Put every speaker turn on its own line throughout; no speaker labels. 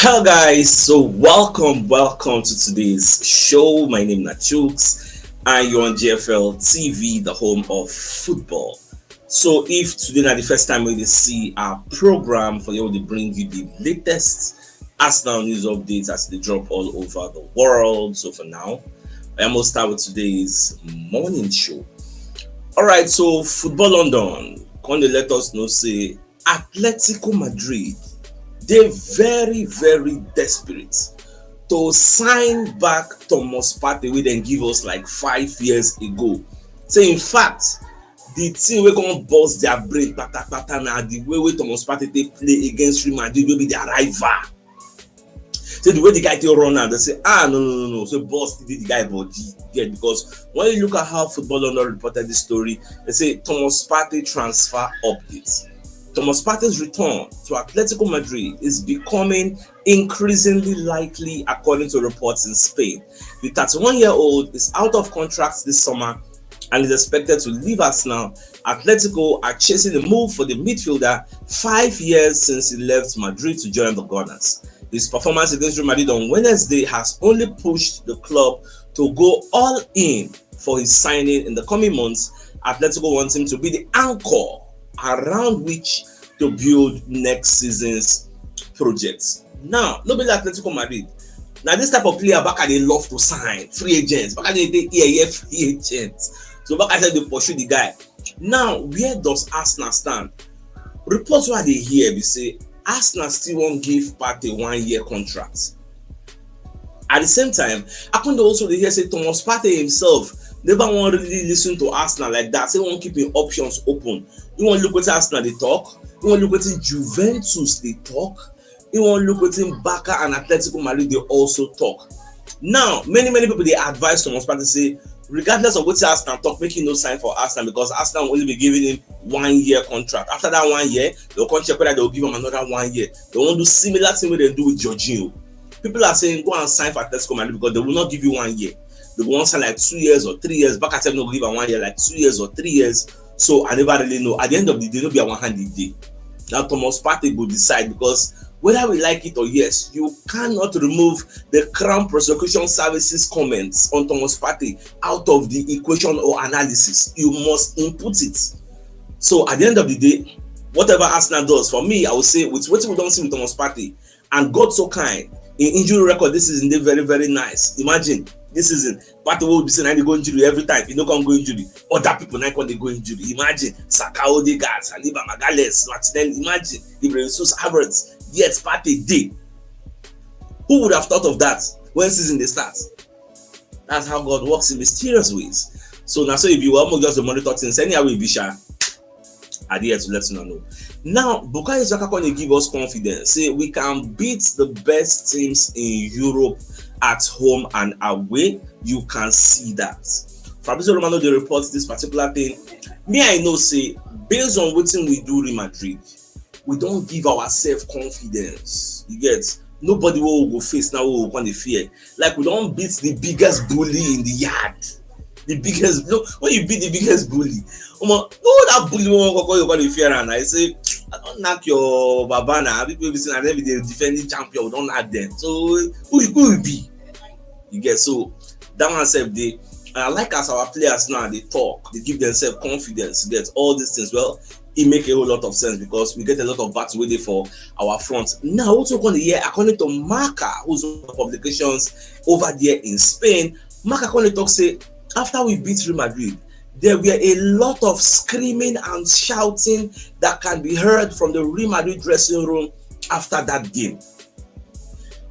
Hello guys, so welcome to today's show. My name is CHUKS and you're on GFL TV, the home of football. So if today is the first time we see our program, for you to bring you the latest Arsenal news updates as they drop all over the world. So for now, I am going to start with today's morning show. Alright, so Football London can they let us know say Atletico Madrid, they're very desperate to sign back Thomas Partey wey dem give us like 5 years ago. So in fact, the team wey gonna burst their brain patapata na the way Thomas Partey take play against Real Madrid wey be their rival. So the way the guy take run out, they say no. So boss did the guy body get, because when you look at how Football London reported this story, they say Thomas Partey transfer updates. Thomas Partey's return to Atletico Madrid is becoming increasingly likely according to reports in Spain. The 31-year-old is out of contract this summer and is expected to leave Arsenal. Atletico are chasing a move for the midfielder 5 years since he left Madrid to join the Gunners. His performance against Real Madrid on Wednesday has only pushed the club to go all in for his signing in the coming months. Atletico wants him to be the anchor around which to build next season's projects. Now, nobody Atletico Madrid. Now, this type of player back they love to sign free agents. Back they free agents. So back they pursue the guy. Now, where does Arsenal stand? Reports why they hear we say Arsenal still won't give Partey 1 year contract. At the same time, I can also hear say Thomas Partey himself never want really listen to Arsenal like that. Say won't keep your options open. You want to look at Arsenal they talk. You want to look at Juventus they talk. You want to look at Barca and Atletico Madrid they also talk. Now, many people they advise Thomas Partey say, regardless of what Arsenal talk, make him no sign for Arsenal, because Arsenal will only be giving him 1 year contract. After that 1 year, they'll check whether they'll give him another 1 year. They won't do similar thing what they do with Jorginho. People are saying go and sign for Atletico Madrid because they will not give you 1 year. They will want to sign like 2 years or 3 years. Back at them, they'll give a 1 year, like 2 years or 3 years. So I never really know. At the end of the day, it'll be a one-handed day. Now Thomas Partey will decide, because whether we like it or yes, you cannot remove the Crown Prosecution Services comments on Thomas Partey out of the equation or analysis. You must input it. So at the end of the day, whatever Arsenal does, for me, I would say with what we don't see with Thomas Partey, and God so kind, in injury record this season, they're very nice. Imagine this season, Partey will be saying they go injury every time. You know, can go injury. Other people like when they go injury. Imagine Saka, Odegaard, Saliba, Magales, Martinelli. Imagine Ibrahim Havertz. Yet Partey did. Who would have thought of that when season they start? That's how God works in mysterious ways. So now, so if you want just to monitor things, anyhow we be sure. I dare to let you know. Now, Bukayo Saka can give us confidence. Say we can beat the best teams in Europe at home and away. You can see that. Fabio Vieira they report this particular thing. Me, I know say based on what we do Real Madrid, we don't give ourselves confidence. You get, nobody will go face now will go on the fear. Like we don't beat the biggest bully in the yard. The biggest, no, when you beat the biggest bully, no that bully won't go on the fear, and I say, I don't knock your babana. People be saying, and then the defending champion, we don't knock them. So who will be? You get, so that one said they. And I like as our players now they talk, they give themselves confidence, get all these things. Well, it make a whole lot of sense because we get a lot of battle waiting for our front. Now, also going to hear according to Marca, who's publications over there in Spain, Marca going to talk say after we beat Real Madrid, there were a lot of screaming and shouting that can be heard from the Real Madrid dressing room after that game.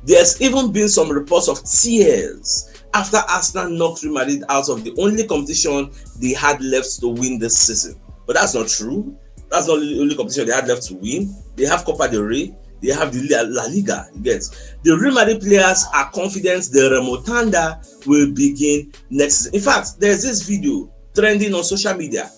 There's even been some reports of tears after Arsenal knocked Real Madrid out of the only competition they had left to win this season. But that's not true. That's not the only competition they had left to win. They have Copa del Rey. They have the La Liga. You get, the Real Madrid players are confident the remontada will begin next season. In fact, there's this video trending on social media.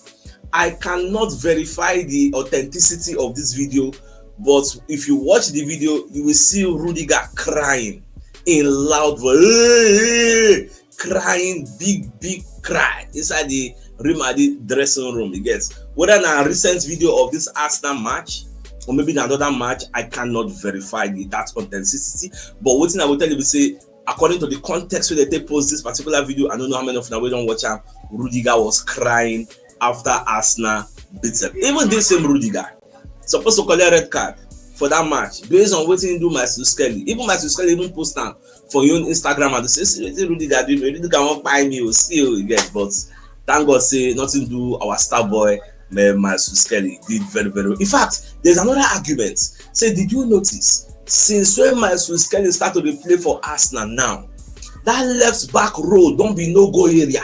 I cannot verify the authenticity of this video, but if you watch the video, you will see Rudiger crying in loud voice, crying big cry inside the Real Madrid dressing room. You get, whether a recent video of this Arsenal match or maybe in another match. I cannot verify that authenticity. But what thing I will tell you is say, according to the context where they post this particular video, I don't know how many of you don't watch him. Rudiger was crying after Arsenal beat them. Even this same Rudiger supposed to collect a red card for that match based on what he do Matthew Skelly. Even Matthew Skelly even post am for your Instagram and say Rudiger do me, Rudiger won't buy me or still you get, but thank God say nothing do our star boy Matthew Skelly did very very well. In fact, there's another argument. Say, did you notice since when Matthew Skelly started to play for Arsenal now, that left back row don't be no go area.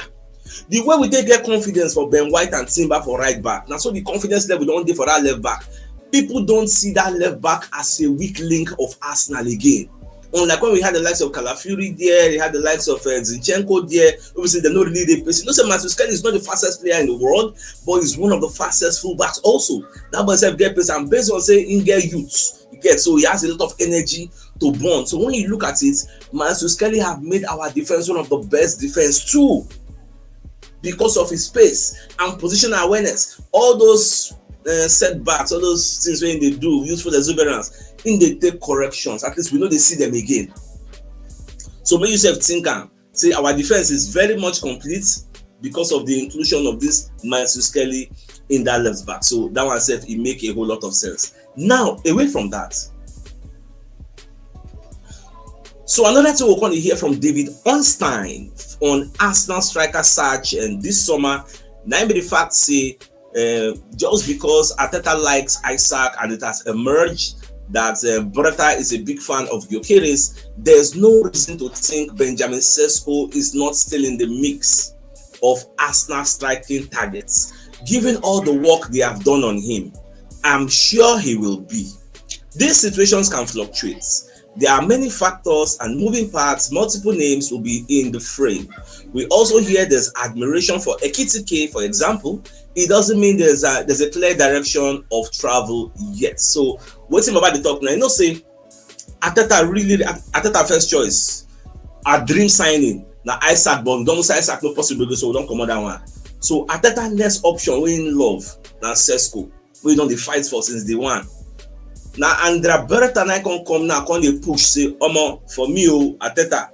The way we take get confidence for Ben White and Timber for right back, now so the confidence level don't dey for that left back. People don't see that left back as a weak link of Arsenal again. Unlike when we had the likes of Calafiori there, we had the likes of Zinchenko there. Obviously, they're not really the pace. You know, say Matthew Skelly is not the fastest player in the world, but he's one of the fastest fullbacks also. That boy self get pace, and based on say in get youth, you get, so he has a lot of energy to burn. So when you look at it, Matthew Skelly have made our defense one of the best defense too, because of his pace and positional awareness. All those setbacks, all those things when they do useful exuberance, in they take corrections, at least we know they see them again. So when you think and say our defense is very much complete because of the inclusion of this Matthew Skelly in that left back. So that one said it make a whole lot of sense. Now away from that, so another thing we're going to hear from David Ornstein on Arsenal striker search, and this summer, now be the fact say just because Arteta likes Isaac and it has emerged that Beretta is a big fan of Gyökeres, there's no reason to think Benjamin Sesko is not still in the mix of Arsenal striking targets. Given all the work they have done on him, I'm sure he will be. These situations can fluctuate. There are many factors and moving parts. Multiple names will be in the frame. We also hear there's admiration for Ekitike, for example. It doesn't mean there's a clear direction of travel yet. So what's him about the talk now? You know, say Arteta first choice, our dream signing. Now Isaac, but don't say Isaac no possible, so we don't come on that one. So Arteta next option we in love now Sesko. We don't the fight for since day one. Now Andrea Beretta and I can come now, can they push say, for me, Arteta,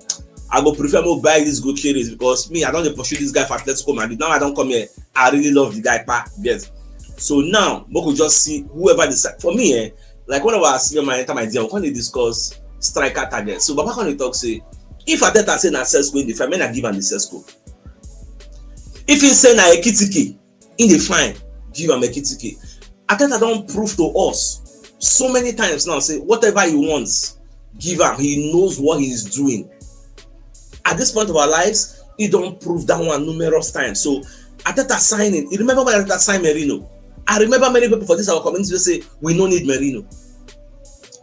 I go prefer more buy this Gyökeres because me, I don't pursue this guy for Atletico Madrid. Now I don't come here. I really love the guy, yes. So now we could just see whoever decide. For me, like one of our senior man enter my deal, we can discuss striker target. So Baba can talk say, if Arteta say na Sesko in the fine, I give him the Sesko. If he say na Ekitike in the fine, give him Ekitike. Arteta don't prove to us so many times now, say whatever he wants, give him. He knows what he's doing. At this point of our lives, he don't prove that one numerous times. So Arteta signing, you remember when Arteta signed Merino? I remember many people for this our community say we don't need Merino.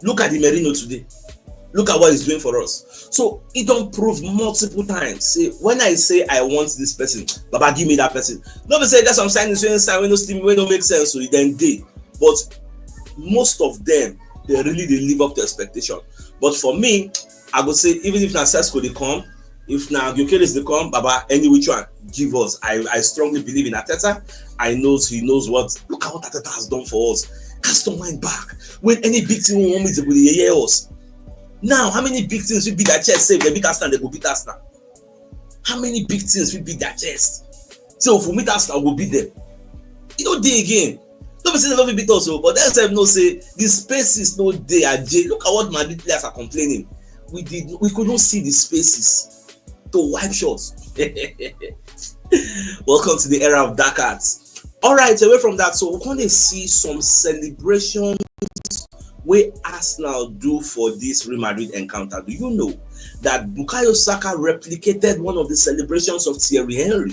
Look at the Merino today. Look at what he's doing for us. So he don't prove multiple times. Say when I say I want this person, Baba give me that person. Nobody say that's some signings when no steam, when don't make sense. So then they, but most of them they live up to expectation. But for me, I would say even if na Sesko they come, if now Gyökeres they come, Baba, any which one, give us. I strongly believe in Arteta. He knows what. Look at what Arteta has done for us. Cast your mind back. When any big team want me to hear us. Now, how many big teams will beat their chest? Say they beat Arsenal, they go beat Arsenal. How many big teams will beat their chest? So if we meet Arsenal, we'll beat them. You know, day again. Don't say they love beat us, but that's no say the space is no day at J. Look at what Madrid players are complaining. We couldn't see the spaces to wipe shots. Welcome to the era of dark arts. All right, away from that, so we're going to see some celebrations where Arsenal do for this Real Madrid encounter. Do you know that Bukayo Saka replicated one of the celebrations of Thierry Henry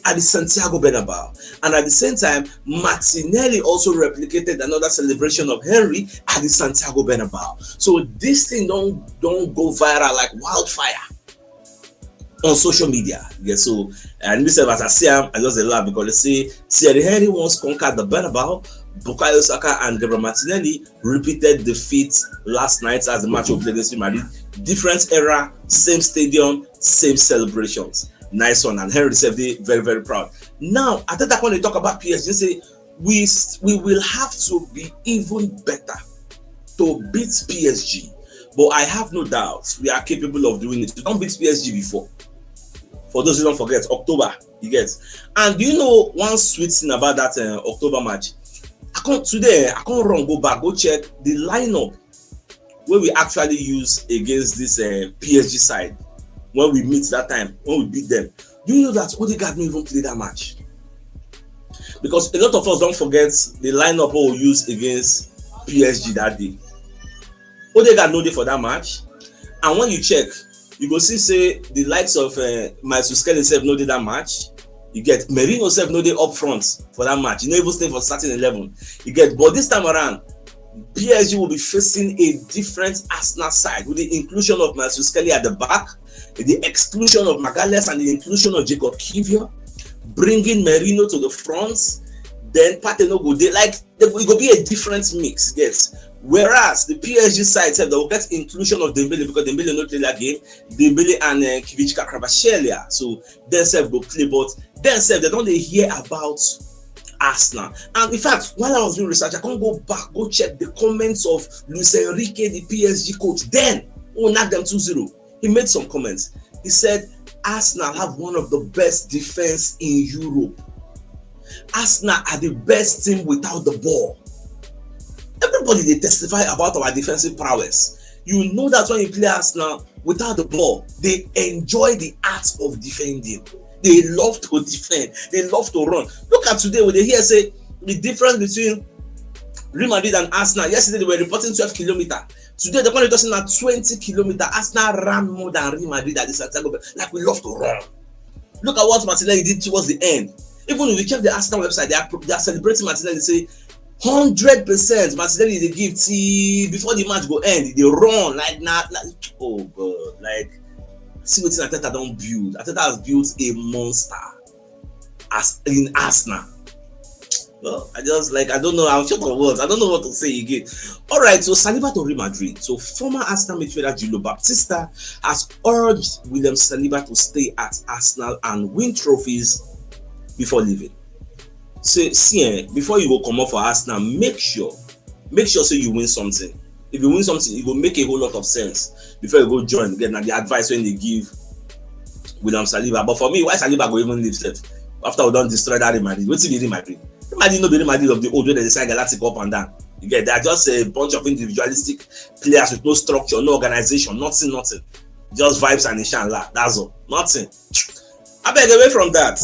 at the Santiago Bernabeu, and at the same time, Martinelli also replicated another celebration of Henry at the Santiago Bernabeu. So this thing don't go viral like wildfire on social media. Yeah, so and myself as I see him, I just laugh because they say Thierry Henry once conquered the Bernabeu. Bukayo Saka and Gabriel Martinelli repeated the feat last night as the match of against Real Madrid. Different era, same stadium, same celebrations. Nice one, and Henry said they very, very proud. Now, Arteta when they talk about PSG, say we will have to be even better to beat PSG. But I have no doubt we are capable of doing it. We don't beat PSG before. For those who don't forget, October, you get. And do you know one sweet thing about that October match? I can't run, go back, go check the lineup where we actually use against this PSG side when we meet that time, when we beat them. Do you know that Odegaard didn't even play that match? Because a lot of us don't forget the lineup we use against PSG that day. Odegaard no dey for that match, and when you check, you go see say the likes of Maisuskeli sef no dey that match. You get Merino sef no dey up front for that match. You no even stay for starting 11. You get, but this time around, PSG will be facing a different Arsenal side with the inclusion of Maisuskeli at the back, the exclusion of Magalhaes, and the inclusion of Jacob Kivior, bringing Merino to the front. Then Partey no go dey, like it go be a different mix. Yes. Whereas the PSG side said they will get inclusion of Dembele because Dembele no play that game. Dembele and Kvichka Kvaratskhelia, so themselves go play, but themselves they don't hear about Arsenal. And in fact, while I was doing research, I can't go back, go check the comments of Luis Enrique, the PSG coach. Then, who knocked them 2-0, he made some comments. He said, Arsenal have one of the best defense in Europe. Arsenal are the best team without the ball. Everybody they testify about our defensive prowess. You know that when you play Arsenal without the ball, they enjoy the art of defending. They love to defend. They love to run. Look at today when they hear say the difference between Real Madrid and Arsenal. Yesterday they were reporting 12 kilometers. Today they're going to talking at 20 kilometers. Arsenal ran more than Real Madrid at the Santiago. Like we love to run. Look at what Martinelli did towards the end. Even if you check the Arsenal website, they are celebrating Martinelli. They say 100% Martinelli they give till before the match go end. They run like oh god, like see what Arteta don't build. Arteta has built a monster as in Arsenal. Well, I don't know. I'm short of words. I don't know what to say again. All right, so Saliba to Real Madrid. So former Arsenal midfielder Gillo Baptista has urged William Saliba to stay at Arsenal and win trophies before leaving. So see, before you go come up for Arsenal, make sure so you win something. If you win something, it will make a whole lot of sense before you go join. Get the advice when they give William Saliba. But for me, why Saliba go even leave left after we don't destroy that Real Madrid? What's in Real Madrid? Real Madrid no be Real Madrid of the old way they decide Galactic up and down. You get, they are just a bunch of individualistic players with no structure, no organization, nothing. Just vibes and inshallah. That's all. Nothing. I beg away from that.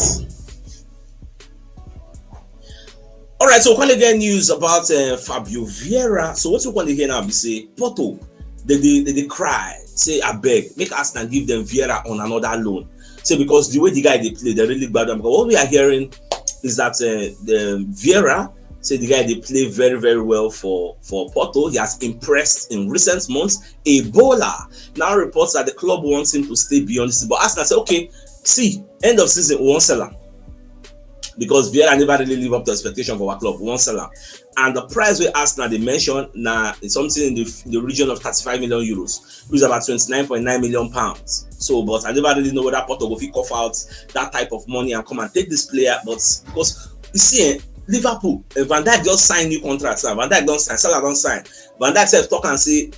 All right, so when they get news about Fabio Vieira, so what you want to hear now? We say Porto, they cry, say I beg, make Arsenal give them Vieira on another loan. Say because the way the guy they play, they really bad. Because what we are hearing is that the Vieira, say the guy they play very very well for Porto. He has impressed in recent months. Ebola now reports that the club wants him to stay beyond this, but Arsenal say okay, see end of season we won't sell him. Because Vieira never really live up to expectation for our club. We won't sell him. And the price we Arsenal they mentioned now is something in the region of 35 million euros, which is about 29.9 million pounds. So, but I never really know whether Porto will cough out that type of money and come and take this player. But because you see, Liverpool, Van Dijk just signed new contracts. Van Dijk don't sign, Salah don't sign. Van Dijk said talk and say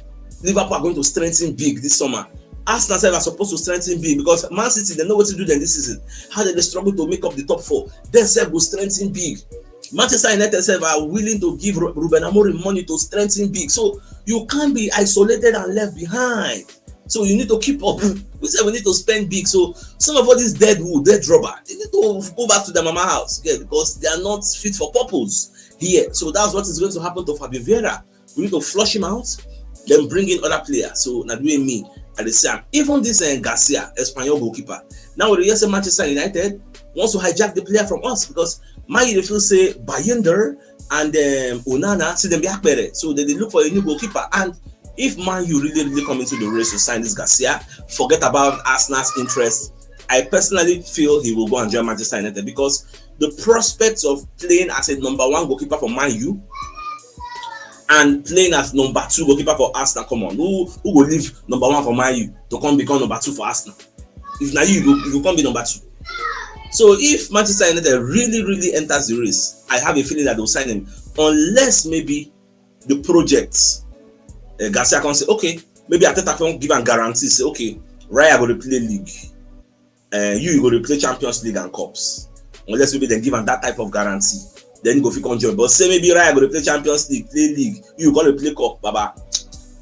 Liverpool are going to strengthen big this summer. Arsenal are supposed to strengthen big because Man City they know what to do then this season. How they struggle to make up the top four. They said will strengthen big. Manchester United are willing to give Ruben Amorim money to strengthen big. So you can't be isolated and left behind. So you need to keep up. We said we need to spend big. So some of all these dead wood, dead rubber, they need to go back to their mama house, yeah, because they are not fit for purpose here. So that's what is going to happen to Fabio Vieira. We need to flush him out, then bring in other players. So now doing me at the same. Even this Garcia, Espanyol goalkeeper. Now we say Manchester United wants to hijack the player from us because Man U feel say Bayender and Onana see them be better. So they look for a new goalkeeper. And if Man U really come into the race to sign this Garcia, forget about Arsenal's interest. I personally feel he will go and join Manchester United because the prospects of playing as a number one goalkeeper for Man U and playing as number two goalkeeper for Arsenal, come on, who will leave number one for Man U to come become number two for Arsenal? If now you go come be number two. So if Manchester United really enters the race, I have a feeling that they'll sign him, unless maybe the projects Garcia can say, okay, maybe Arteta can give a guarantee, say, okay, Raya go to play league, you go to play Champions League and Cups, unless maybe they give him that type of guarantee, then you go fit come join. But say maybe Raya go to play Champions League, play league, you go to play Cup, Baba.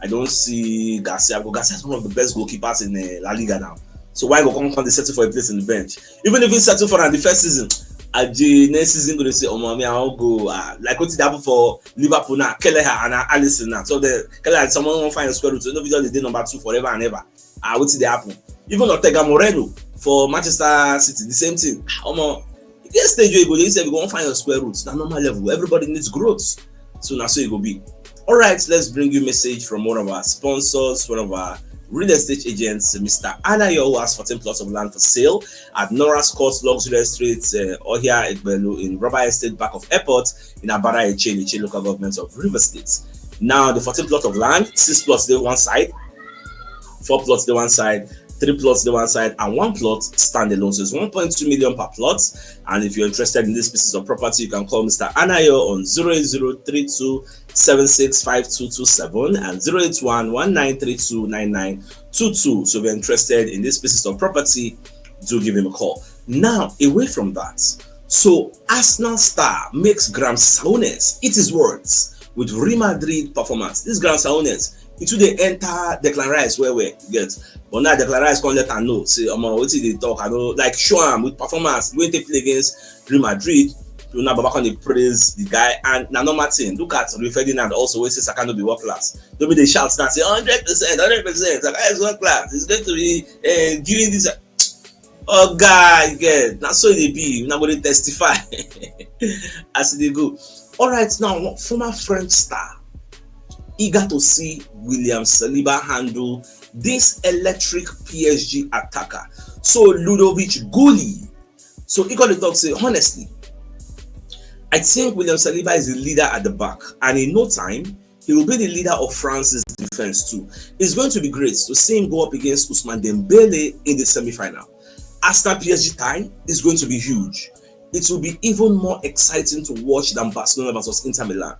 I don't see Garcia. Garcia is one of the best goalkeepers in La Liga now. So why go come the settle for a place in the bench? Even if he settle for the first season, the next season going to say, oh mommy, I'll go. Like what did happen for Liverpool now, Kelleher and Alisson now. So the Kelleher, someone won't find a square root. So nobody they did number 2 forever and ever. What did happen? Even Ortega Moreno for Manchester City, the same thing. If you stage where you go, they say we won't find a square root. Now normal level, everybody needs growth. So now so it will be. All right, let's bring you a message from one of our sponsors, one of our real estate agents, Mr. Anayo, who has 14 plots of land for sale at Norris Court Luxury Estates, Ohia Egbelu in Rubber Estate, back of airport in Abara Eche, local government of River State. Now, the 14 plot of land, 6 plots on one side, 4 plots on one side, 3 plots on one side, and 1 plot standalone. So it's 1.2 million per plot. And if you're interested in this pieces of property, you can call Mr. Anayo on 08032 765227 and 08119329922. So if you're interested in this pieces of property, do give him a call. Now, away from that, so Arsenal star makes Graham Souness eat his words with Real Madrid performance. This Graham Souness, it will they enter Declan Rice where we get, but now Declan Rice can't let her know. Say, what did they talk? I know, like show him with performance when they play against Real Madrid. Now Baba can praise the guy, and now normal thing. Look at Rio Ferdinand also where says I cannot be world class. Don't be they shout now say 100%, 100%. Like is world class. It's going to be giving this. Oh guy, yeah. Now so they be. Now going to testify as they go. All right, now former French star eager to see William Saliba handle this electric PSG attacker. So Ludovic Gouli. So he got to talk. Say honestly, I think William Saliba is the leader at the back, and in no time, he will be the leader of France's defense too. It's going to be great to see him go up against Ousmane Dembele in the semi-final. Arsenal PSG tie is going to be huge. It will be even more exciting to watch than Barcelona versus Inter Milan.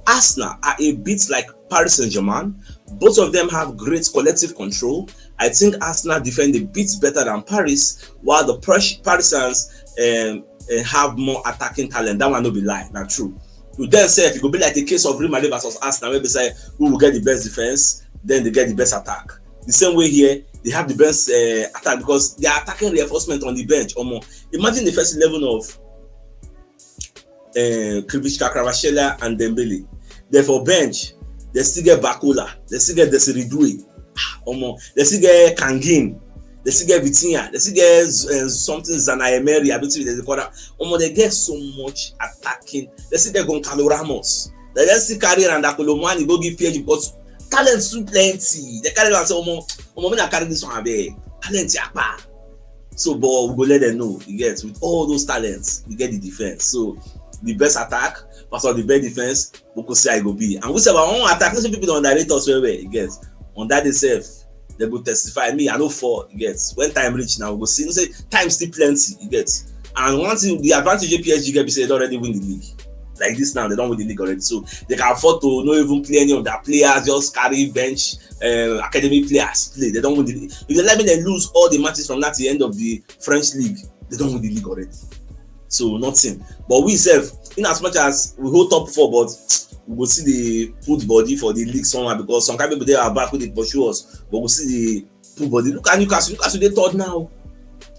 Arsenal are a bit like Paris Saint-Germain. Both of them have great collective control. I think Arsenal defend a bit better than Paris, while the Parisians have more attacking talent. That one no be lie, not true. You then say if it could be like the case of Real Madrid versus Arsenal, where they say who will get the best defense, then they get the best attack. The same way here, they have the best attack because they are attacking reinforcement on the bench. Imagine the first 11 of Krivicka, Kvaratskhelia, and Dembele. Therefore, bench, they still get Bakola, they still get Desiree Doué, they still get Kangin. They still get Vitinha, they still get something Zana Emery, they get so much attacking. They still get Goncalo Ramos. They just still carry around that Colomani go give PSG because talent too plenty. They carry around and say, I carry this one abeg. Talent yakpa. So, but we go let them know. You get with all those talents, you get the defense. So, the best attack versus the best defense, we could say I go be. And we say our own attack. Some people don't underrate us well. You get on that itself. They go testify me. I know for you get when time reach now we go see. You say time still plenty. You get and one thing the advantage PSG get be say they already win the league. Like this now they don't win the league already, so they can afford to not even play any of their players. Just carry bench academy players play. They don't win the league. If they let me they lose all the matches from that to the end of the French league, they don't win the league already. So nothing. But we self, in as much as we hold top 4, but we will see the put body for the league somewhere because some kind of people they are back with it pursue us, but we'll see the put body. Look at Newcastle. Newcastle they third now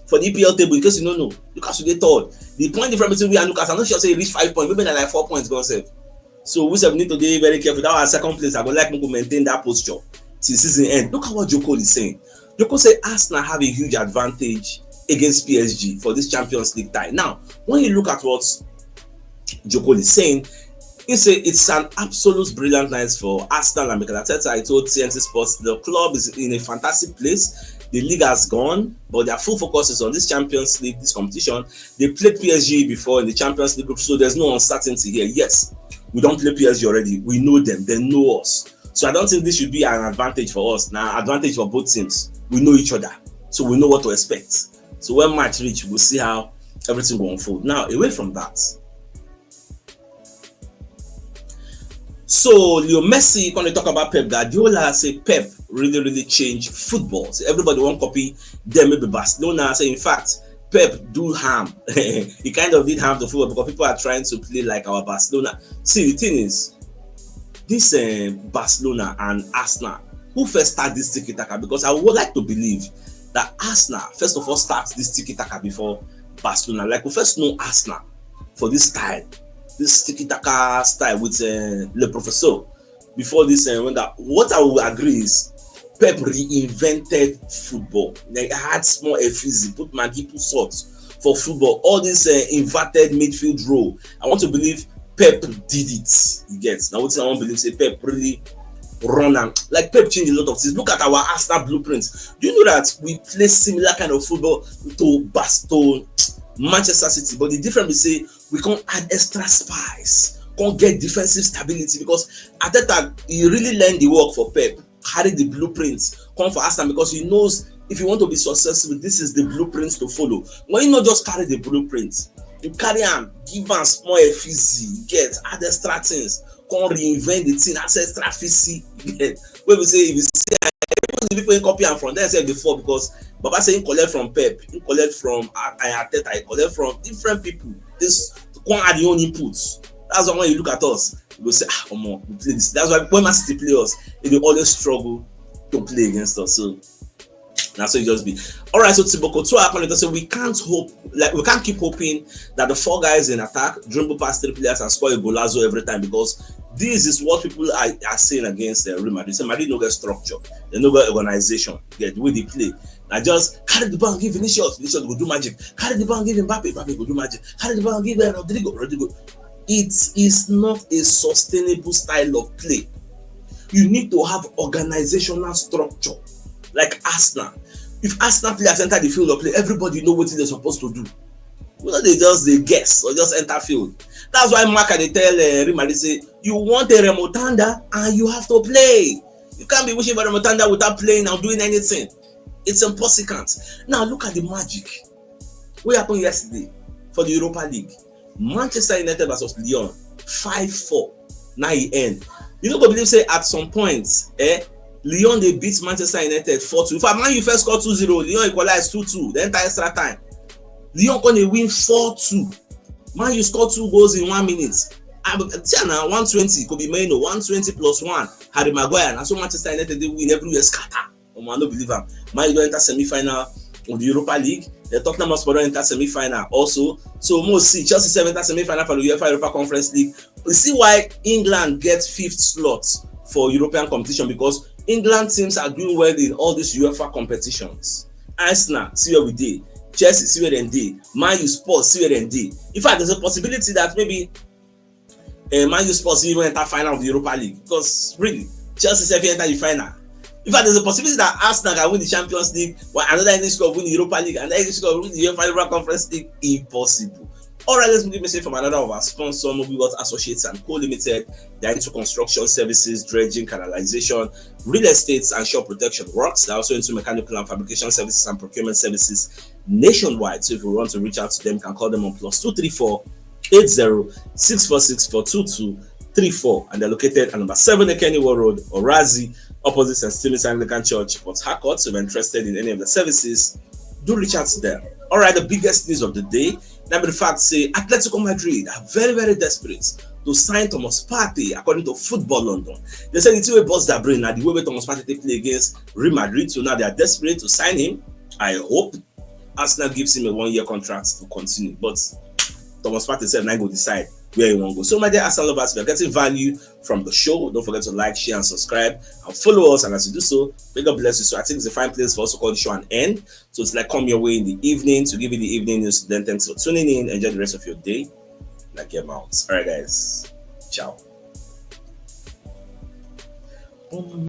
for the EPL table. In case you don't know, Newcastle they third. The point difference between we and Newcastle, I'm not sure say reach 5 points, maybe like 4 points gone safe. So we need to be very careful. That was our second place. I would like to maintain that posture till season end. Look at what Joko is saying. Joko say Arsenal have a huge advantage against PSG for this Champions League tie. Now, when you look at what Joko is saying, he say it's an absolute brilliant night for Arsenal and Mikel Arteta. I told TNT Sports the club is in a fantastic place. The league has gone, but their full focus is on this Champions League, this competition. They played PSG before in the Champions League group, so there's no uncertainty here. Yes, we don't play PSG already. We know them. They know us. So I don't think this should be an advantage for us. Now, advantage for both teams. We know each other, so we know what to expect. So when match reach, we'll see how everything will unfold. Now, away from that, so Leo Messi, when they talk about Pep Guardiola, say Pep really changed football. So everybody won't copy them, maybe Barcelona. Say in fact, Pep do harm. He kind of did harm to football because people are trying to play like our Barcelona. See, the thing is, this Barcelona and Arsenal, who first start this tiki taka? Because I would like to believe that Arsenal first of all starts this tiki taka before Barcelona. Like we first know Arsenal for this style, this tiki taka style with Le Professor. Before this, when that, what I will agree is Pep reinvented football. Like had small FZ, put Maggi, put salt for football. All this inverted midfield role. I want to believe Pep did it. You get now what I want to believe. Say Pep really run and like Pep changed a lot of things. Look at our Arsenal blueprints. Do you know that we play similar kind of football to Manchester City? But the difference is say we can't add extra spice, can't get defensive stability because Arteta he really learned the work for Pep. Carry the blueprints, come for Arsenal because he knows if you want to be successful, this is the blueprints to follow. When you not just carry the blueprints, you carry am, give am small effigy, get add extra things, come reinvent the thing, add extra effigy, get. When we say if you see the people in copy am from, then said before because Baba say he collect from Pep, he collect from Arteta, he collect from different people. This come add your own inputs. That's why when you look at us, you go say, come on, we play this. That's why when Man City play us, they always struggle to play against us. So that's how it just be. All right, so Thibaut Courtois, so we can't keep hoping that the four guys in attack dribble past three players and score a golazo every time because this is what people are saying against Real Madrid. So Madrid no get structure, they no get organization, get the way they play. Now just carry the ball and give Vinicius go do magic. Carry the ball and give Mbappe go do magic. Carry the ball and give Rodrigo. It is not a sustainable style of play. You need to have organizational structure like Arsenal. If Arsenal players enter the field of play, everybody know what they're supposed to do. They guess or just enter field. That's why Marca they tell Real Madrid say you want a remontanda and you have to play. You can't be wishing for a remontanda without playing and doing anything. It's impossible. Now look at the magic. What happened yesterday for the Europa League? Manchester United versus Lyon 5-4. Now he end. You know, believe say at some point, Lyon they beat Manchester United 4-2. In fact, Man U first scored 2-0, Lyon equalized 2-2. Then extra time, Lyon gonna win 4-2. Man U scored 2 goals in 1 minute. Now 120 could be Maino, 120 plus 1 Harry Maguire. And so Manchester United they win everywhere scatter. Oh man, no believe him. Man U don't enter semi-final of the Europa League. The Tottenham Hotspur enter semi-final also. So most see Chelsea enter semi-final for the UEFA Europa Conference League. You see why England gets 5th slot for European competition because England teams are doing well in all these UEFA competitions. Arsenal, see where we did. Chelsea, see where they did. Man U Sports, see where they did. In fact, there's a possibility that maybe Man U Sports even enter final of the Europa League because really Chelsea enter the final. In fact, there's a possibility that Arsenal can win the Champions League, while another English club win the Europa League, and another English club win the UEFA Conference League. Impossible. All right, let's give a message from another of our sponsors, Mobile World Associates and Co Limited. They are into construction services, dredging, canalization, real estate, and shore protection works. They're also into mechanical and fabrication services and procurement services nationwide. So if you want to reach out to them, you can call them on +234 80 646 42234, and they're located at number 7 Ekeniwo Road, Orazi, opposite St. Stephen's Anglican Church, Port Harcourt. So if you're interested in any of the services, do reach out to them. All right, the biggest news of the day. Now, the fact say Atletico Madrid are very desperate to sign Thomas Partey, according to Football London. They said it's a bust their brain now the way Thomas Partey play against Real Madrid. So now they are desperate to sign him. I hope Arsenal gives him a 1-year contract to continue. But Thomas Partey said, "I go decide where you want to go." So my dear Arsenal lovers, if you're getting value from the show, don't forget to like, share, and subscribe, and follow us. And as you do so, may God bless you. So I think it's a fine place for us to call the show an end. So it's like come your way in the evening to give you the evening news. Then thanks for tuning in. Enjoy the rest of your day. Like your mouths. All right, guys. Ciao.